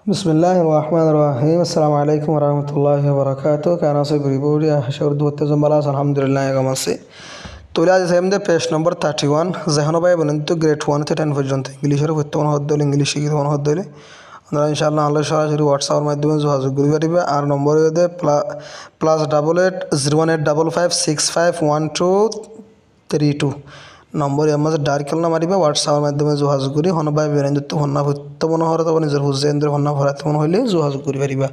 Bismillahir Rahmanir Rahim. Assalamu alaikum wa rahmatullahi wa barakatuh. Kana say everybody ashur duwatte zambala alhamdulillah gamase. তোলে আজ আমাদের page নম্বর 31 যেখানে ভাই বলেন তো গ্রেড 1 থেকে 10 পর্যন্ত ইংলিশের বর্তমান হদ দল ইংলিশ শিখি তখন হদ দলে আপনারা ইনশাআল্লাহ আল্লাহ সরাসরি হোয়াটসঅ্যাপের মাধ্যমে যোগাযোগ করতে পারবে আর নম্বর হতে +88 085651232 নম্বর এমএস ডাইরেক্ট কল না মারিবা হোয়াটসঅ্যাপের মাধ্যমে যোগাযোগ করি হন ভাই বেরেন তো হন্না বর্তমান হরে তো নিজের হুজেন্দ্র হন্না ভরাতে মন হইলে যোগাযোগ করি পারিবা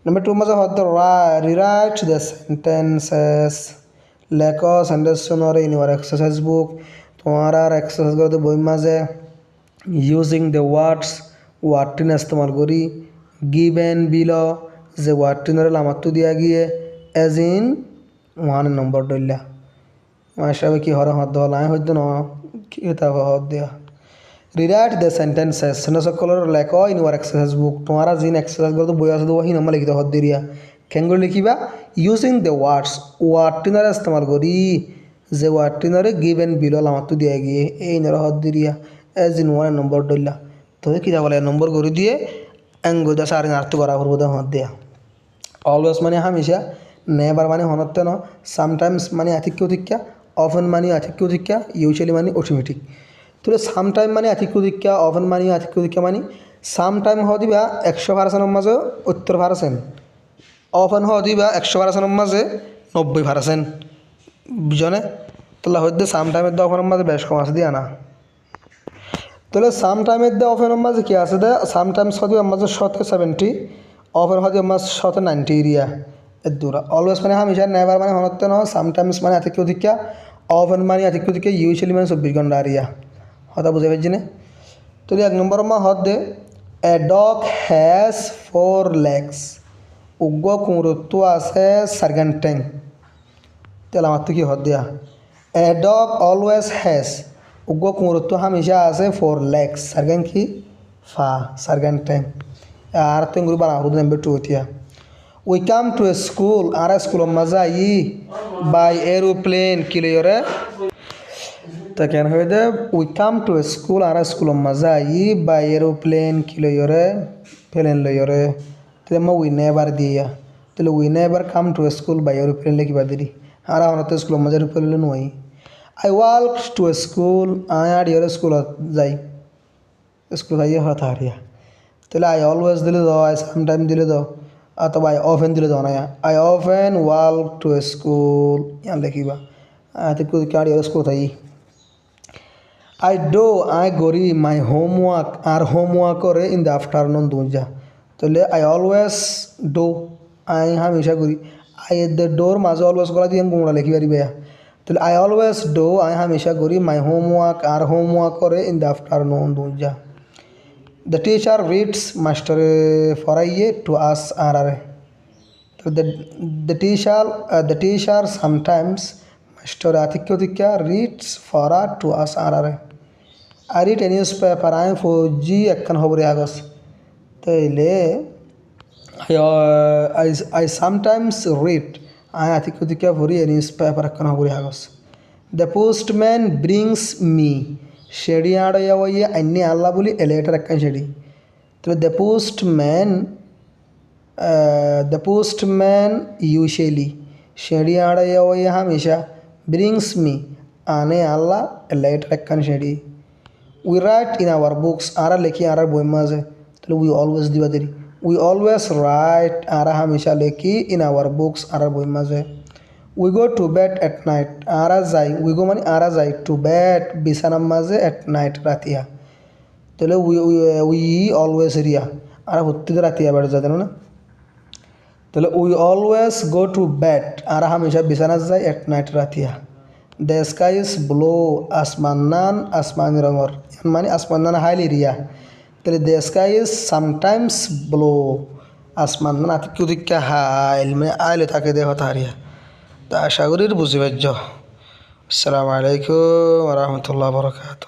নম্বর 2 মাঝে হদ রিরাইট দ্য সেন্টেন্সেস লেখো সেন্টেন্সরে ইন ইউর এক্সারসাইজ বুক তোমার আর এক্সারসাইজ করতে বই মাঝে ইউজিং দ্য ওয়ার্ডটিন ইস্তেমাল করি গিভেন বিলো যে ওয়ার্ডটিনের লামাত্তু দিয়া গিয়ে এজ ইন 1 নম্বর ডইলা মাশাআল্লাহ কি হরে হদ হল আই হইদ ন কি তা হদ দিয়া রিরাইট দ্য সেন্টেন্সেস সেন্টেন্সকলর লেখো ইন ইউর এক্সারসাইজ বুক তোমার জিন এক্সারসাইজ করতে বই আছে ওহি নম্বর লিখিতে হদ দিয়া কেঙ্গুল লিখিবা ইউজিং দ্য ওয়ার্ডটিনারে ইস্তেমাল করি যে ওয়ার্ডটিনারে গিভেন বিলো লামাত্তু দিয়া গিয়ে এই নর হদ দিয়া এজ ইন 1 নম্বর ডইলা তো কি বলে নম্বর করে দিয়ে এঙ্গুদা সারিন আর্থ করা করবো হদ দিয়া অলওয়েজ মানে হামেশা নেভার মানে হনতে ন সামটাইমস মানে আতিক্যতিক্যা অফেন মানে আতিক্যতিক্যা ইউজুয়ালি মানে অটোমেটিক তাহলে সামটাইম মানে আতিক্যতিক্যা অফেন মানে আতিক্যতিক্যা মানে সামটাইম হ দিবা 100% মাঝে 70%, অফেন হ দিবা 100% মাঝে 90%, বুঝনে তাহলে হইতে সামটাইমের দিয়ে অফেনের মাঝে বেশ কম আছে দিয়া না তাহলে সামটাইমের দিয়ে অফেনের মাঝে কি আছে দে সামটাইমস হ দিবা মাঝে 70 অফেন হ দিবা মাঝে 90 এরিয়া দূরা অলওয়েজ মানে হামেশা নেভার মানে হনতে ন সামটাইমস মানে আতিক্যতিক্যা অফেন মানে আতিক্যতিক্যা ইউজুয়ালি মানে 24 ঘন্টা এরিয়া হতা বুঝে পাইছি না তাহলে 1 নম্বর মা হদ দে এ ডগ হ্যাজ 4 legs উগ্র কুমরত্ব আছে 4 ঠ্যাং তাহলে আমার তো কি হদ দিয়া এ ডগ অলওয়েজ হ্যাজ উগ্র কুমরত্ব হামেশা আছে 4 legs 4 কি ফা 4 ঠ্যাং আর তো গুরু বানা হদ নাম্বার 2 হতিয়া we come to a school আর স্কুল মজা ই বাই এরোপ্লেন কিলিয়রে তা কেন হয়ে দে we come to a school আর স্কুল মজা ই বাই এরোপ্লেন কিলিয়রে প্লেন লয়রে তাহলে মা উই নেভার দিয়া তাহলে we never come to a school by aeroplane লিখিবা দিদি আর আমার তো স্কুল মজা এরোপ্লেন নয় I walk to a school I আর ইয়র স্কুল যাই স্কুল যাই হতা হারিয়া তাহলে আই অলওয়েজ দিলে দাও আই সামটাইম দিলে দাও অথবা আই অফেন দিলে দাও না I often walk to a school ইয়ান লিখিবা তো কার ইয়র স্কুল যাই আই গরি মাই হোমওয়ার্ক আর হোমওয়ার্ক করে ইন দ্য আফটারনুন দুজা তাহলে আই অলওয়েজ ডো আই হামেশা করি আই দ্য ডোর মাঝে অলওয়েজ গলা দিয়ে গুমরা লিখি পারিবে তাহলে আই অলওয়েজ ডো আই হামেশা করি মাই হোমওয়ার্ক আর হোমওয়ার্ক করে ইন দ্য আফটারনুন দুজা দ্য টিচার রিডস মাস্টারে ফরাইয়ে টু আস আর আরে তো দ্য টিচার সামটাইমস মাস্টার আতিক্যতিক্যা রিডস ফরা টু আস আর আরে I read a newspaper I ফৌজি একখান খবরে আগস তাইলে I sometimes read I আতিক্যতিক্যা পড়ি a newspaper একখান খবরে আগস the postman brings me শেডি আড়াইয়া ওইয়া আইনি আল্লাহ বলি এ লেটার একখান শেডি তাহলে the postman usually শেডি আড়াইয়া ওইয়া হামেশা brings me আনে আল্লাহ এ লেটার একখান শেডি we write in our books ara lekhi ara boy maze tole we always diba deri we always write ara hamisha lekhi in our books ara boy maze we go to bed at night ara jai we go mani ara jai to bed bisana maze at night ratia tole we always ria ara hotte ratia bed jade na tole we always go to bed ara hamisha bisana jai at night ratia the sky is blue asmani rangor মানে আসমান Hail area তাহলে the sky is sometimes blue আসমান আতিক্যতিক্যা হাইল মানে আইলে থাকে দেহ হারিয়া তা আশা করি বুঝি পারছ আসসালামু আলাইকুম রহমতুল্লাহ বরকাত